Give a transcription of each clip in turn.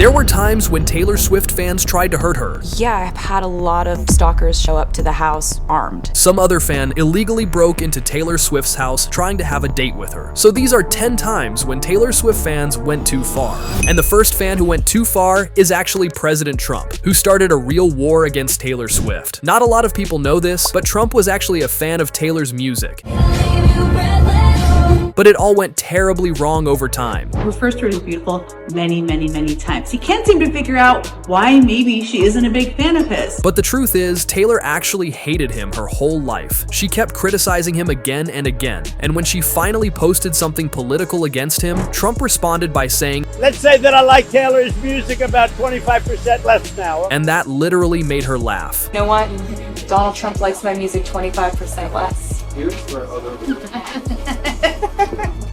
There were times when Taylor Swift fans tried to hurt her. Yeah, I've had a lot of stalkers show up to the house armed. Some other fan illegally broke into Taylor Swift's house trying to have a date with her. So these are 10 times when Taylor Swift fans went too far. And the first fan who went too far is actually President Trump, who started a real war against Taylor Swift. Not a lot of people know this, but Trump was actually a fan of Taylor's music. But it all went terribly wrong over time. Her first word is beautiful many, many, many times. He can't seem to figure out why maybe she isn't a big fan of his. But the truth is, Taylor actually hated him her whole life. She kept criticizing him again and again. And when she finally posted something political against him, Trump responded by saying, "Let's say that I like Taylor's music about 25% less now." And that literally made her laugh. You know what? Donald Trump likes my music 25% less.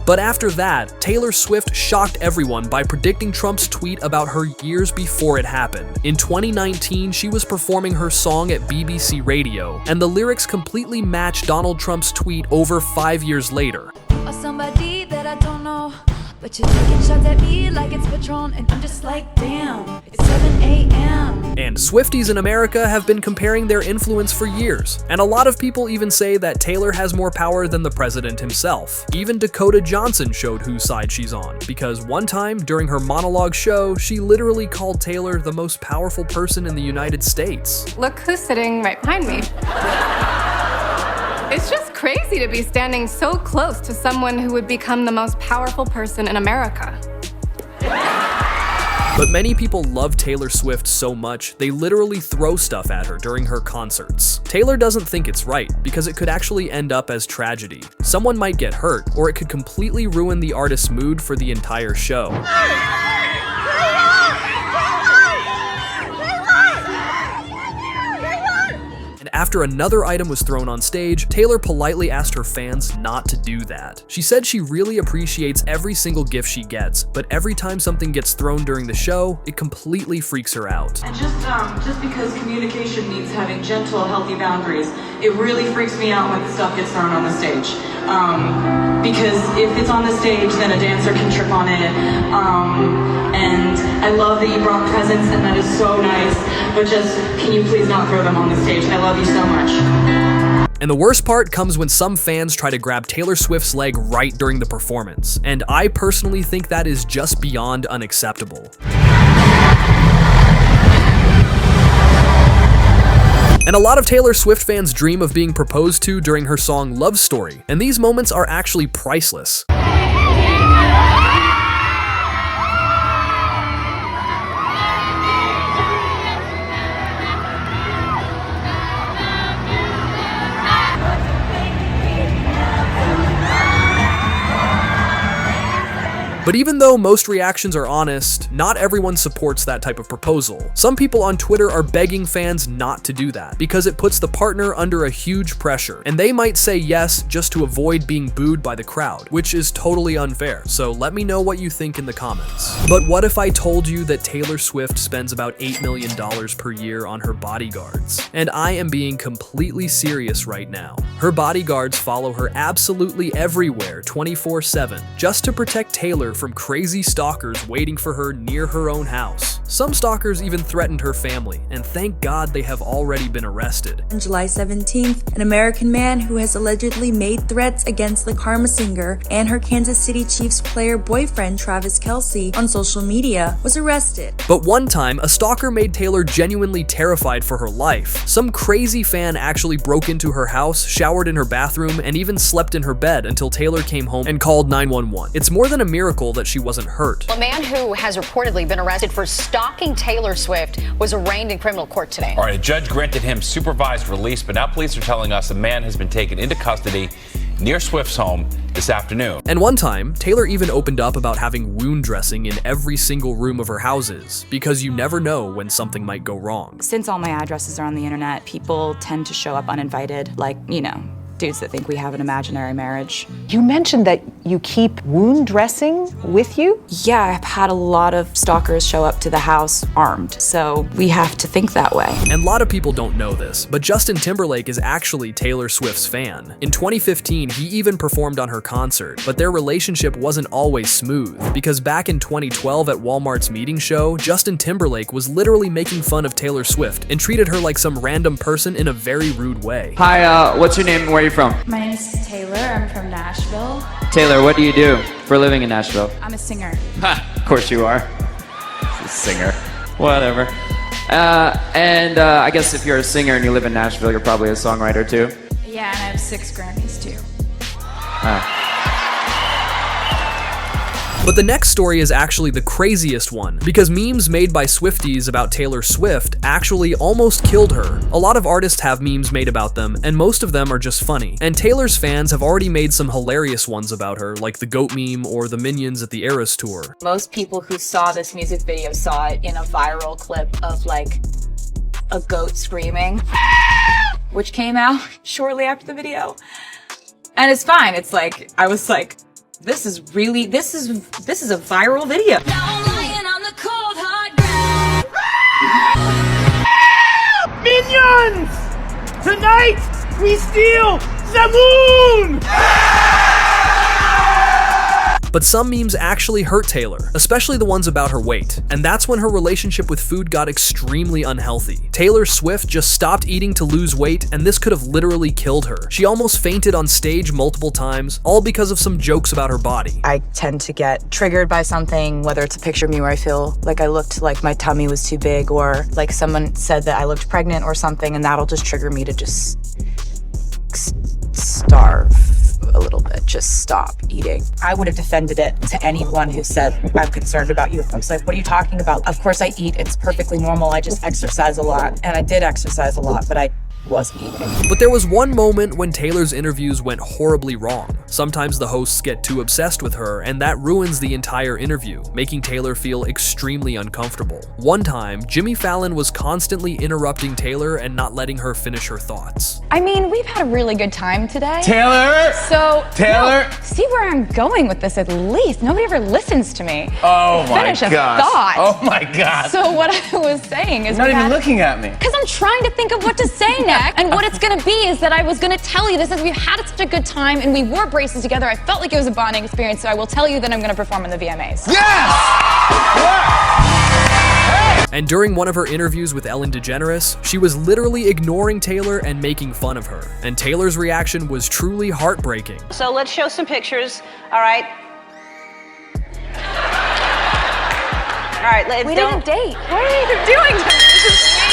But after that, Taylor Swift shocked everyone by predicting Trump's tweet about her years before it happened. In 2019, she was performing her song at BBC Radio, and the lyrics completely matched Donald Trump's tweet over 5 years later. Or somebody that I don't know, but you're taking shots at me like it's Patron, and I'm just like, damn, it's 7 a.m. And Swifties in America have been comparing their influence for years, and a lot of people even say that Taylor has more power than the president himself. Even Dakota Johnson showed whose side she's on, because one time during her monologue show, she literally called Taylor the most powerful person in the United States. Look who's sitting right behind me. It's just crazy to be standing so close to someone who would become the most powerful person in America. But many people love Taylor Swift so much, they literally throw stuff at her during her concerts. Taylor doesn't think it's right, because it could actually end up as tragedy. Someone might get hurt, or it could completely ruin the artist's mood for the entire show. After another item was thrown on stage, Taylor politely asked her fans not to do that. She said she really appreciates every single gift she gets, but every time something gets thrown during the show, it completely freaks her out. And just because communication means having gentle, healthy boundaries, it really freaks me out when stuff gets thrown on the stage. Because if it's on the stage, then a dancer can trip on it. And I love that you brought presents, and that is so nice, but just, can you please not throw them on the stage? I love you so much. And the worst part comes when some fans try to grab Taylor Swift's leg right during the performance, and I personally think that is just beyond unacceptable. And a lot of Taylor Swift fans dream of being proposed to during her song Love Story, and these moments are actually priceless. But even though most reactions are honest, not everyone supports that type of proposal. Some people on Twitter are begging fans not to do that, because it puts the partner under a huge pressure, and they might say yes just to avoid being booed by the crowd, which is totally unfair, so let me know what you think in the comments. But what if I told you that Taylor Swift spends about $8 million per year on her bodyguards? And I am being completely serious right now. Her bodyguards follow her absolutely everywhere 24/7, just to protect Taylor from crazy stalkers waiting for her near her own house. Some stalkers even threatened her family, and thank God they have already been arrested. On July 17th, an American man who has allegedly made threats against the Karma singer and her Kansas City Chiefs player boyfriend Travis Kelce on social media was arrested. But one time, a stalker made Taylor genuinely terrified for her life. Some crazy fan actually broke into her house, showered in her bathroom, and even slept in her bed until Taylor came home and called 911. It's more than a miracle that she wasn't hurt. A man who has reportedly been arrested for stalking Taylor Swift was arraigned in criminal court today. All right, a judge granted him supervised release, but now police are telling us a man has been taken into custody near Swift's home this afternoon. And one time, Taylor even opened up about having wound dressing in every single room of her houses, because you never know when something might go wrong. Since all my addresses are on the internet, people tend to show up uninvited, like, dudes that think we have an imaginary marriage. You mentioned that you keep wound dressing with you? Yeah, I've had a lot of stalkers show up to the house armed, so we have to think that way. And a lot of people don't know this, but Justin Timberlake is actually Taylor Swift's fan. In 2015, he even performed on her concert, but their relationship wasn't always smooth, because back in 2012 at Walmart's meeting show, Justin Timberlake was literally making fun of Taylor Swift and treated her like some random person in a very rude way. Hi, what's your name and where are you from? My name is Taylor. I'm from Nashville. Taylor, what do you do for a living in Nashville? I'm a singer. Ha, of course you are. A singer. Whatever. I guess if you're a singer and you live in Nashville, you're probably a songwriter too. Yeah, and I have 6 Grammys too. But the next story is actually the craziest one, because memes made by Swifties about Taylor Swift actually almost killed her. A lot of artists have memes made about them, and most of them are just funny. And Taylor's fans have already made some hilarious ones about her, like the goat meme or the Minions at the Eras tour. Most people who saw this music video saw it in a viral clip of like a goat screaming, which came out shortly after the video. And it's fine. It's like, I was like, this is a viral video. Minions! Tonight, we steal the moon! But some memes actually hurt Taylor, especially the ones about her weight. And that's when her relationship with food got extremely unhealthy. Taylor Swift just stopped eating to lose weight, and this could have literally killed her. She almost fainted on stage multiple times, all because of some jokes about her body. I tend to get triggered by something, whether it's a picture of me where I feel like I looked like my tummy was too big, or like someone said that I looked pregnant or something, and that'll just trigger me to just starve a little bit, just stop eating. I would have defended it to anyone who said, I'm concerned about you. I was like, what are you talking about? Of course I eat, it's perfectly normal. I just exercise a lot. And I did exercise a lot, but I wasn't eating. But there was one moment when Taylor's interviews went horribly wrong. Sometimes the hosts get too obsessed with her, and that ruins the entire interview, making Taylor feel extremely uncomfortable. One time, Jimmy Fallon was constantly interrupting Taylor and not letting her finish her thoughts. I mean, we've had a really good time today. Taylor! Taylor! No, see where I'm going with this at least. Nobody ever listens to me. Oh my Finish a gosh. thought. Oh my God. So what I was saying is You're not even looking at me. Because I'm trying to think of what to say next. And what it's gonna be is that I was gonna tell you this is we've had such a good time and we wore braces together. I felt like it was a bonding experience, so I will tell you that I'm gonna perform in the VMAs. Yes! And during one of her interviews with Ellen DeGeneres, she was literally ignoring Taylor and making fun of her. And Taylor's reaction was truly heartbreaking. So let's show some pictures, all right? All right, let's We didn't date. What are you doing to me? This is me.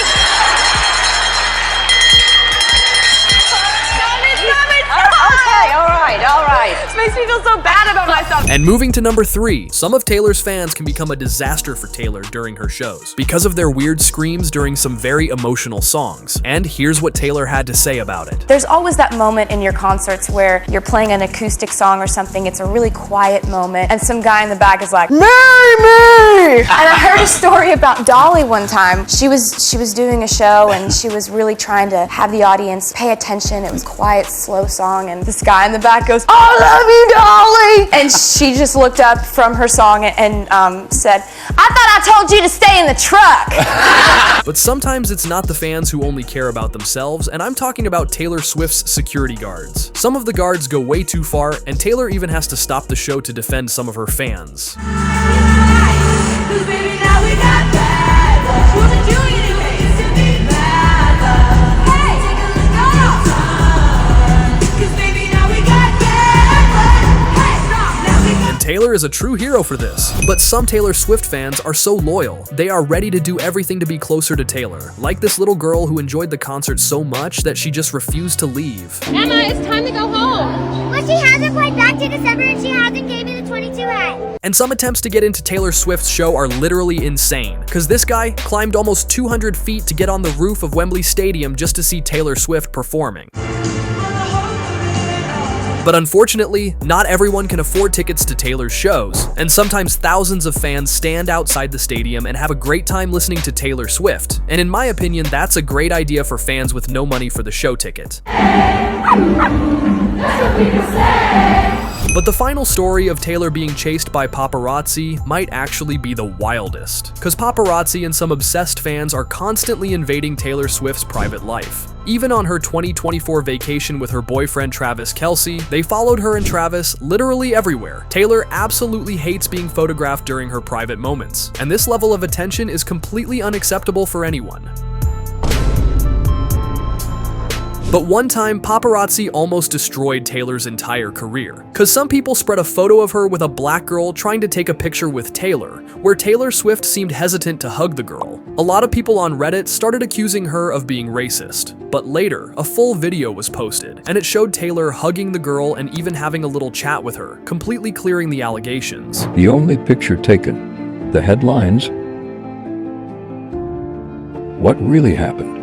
Okay, all right. This makes me feel so bad about myself. And moving to number 3, some of Taylor's fans can become a disaster for Taylor during her shows because of their weird screams during some very emotional songs. And here's what Taylor had to say about it. There's always that moment in your concerts where you're playing an acoustic song or something, it's a really quiet moment, and some guy in the back is like, "Marry me!" And I heard a story about Dolly one time. She was doing a show and she was really trying to have the audience pay attention. It was a quiet, slow song, and this guy in the back goes, "I love you, Dolly!" And she just looked up from her song and said, "I thought I told you to stay in the truck." But sometimes it's not the fans who only care about themselves, and I'm talking about Taylor Swift's security guards. Some of the guards go way too far, and Taylor even has to stop the show to defend some of her fans. Taylor is a true hero for this, but some Taylor Swift fans are so loyal. They are ready to do everything to be closer to Taylor, like this little girl who enjoyed the concert so much that she just refused to leave. Emma, it's time to go home. Well, she hasn't played back to December and she hasn't gave me the 22 hat. And some attempts to get into Taylor Swift's show are literally insane, because this guy climbed almost 200 feet to get on the roof of Wembley Stadium just to see Taylor Swift performing. But unfortunately, not everyone can afford tickets to Taylor's shows, and sometimes thousands of fans stand outside the stadium and have a great time listening to Taylor Swift. And in my opinion, that's a great idea for fans with no money for the show ticket. But the final story of Taylor being chased by paparazzi might actually be the wildest, because paparazzi and some obsessed fans are constantly invading Taylor Swift's private life. Even on her 2024 vacation with her boyfriend Travis Kelce, they followed her and Travis literally everywhere. Taylor absolutely hates being photographed during her private moments, and this level of attention is completely unacceptable for anyone. But one time, paparazzi almost destroyed Taylor's entire career, cause some people spread a photo of her with a black girl trying to take a picture with Taylor, where Taylor Swift seemed hesitant to hug the girl. A lot of people on Reddit started accusing her of being racist, but later, a full video was posted, and it showed Taylor hugging the girl and even having a little chat with her, completely clearing the allegations. The only picture taken, the headlines, what really happened?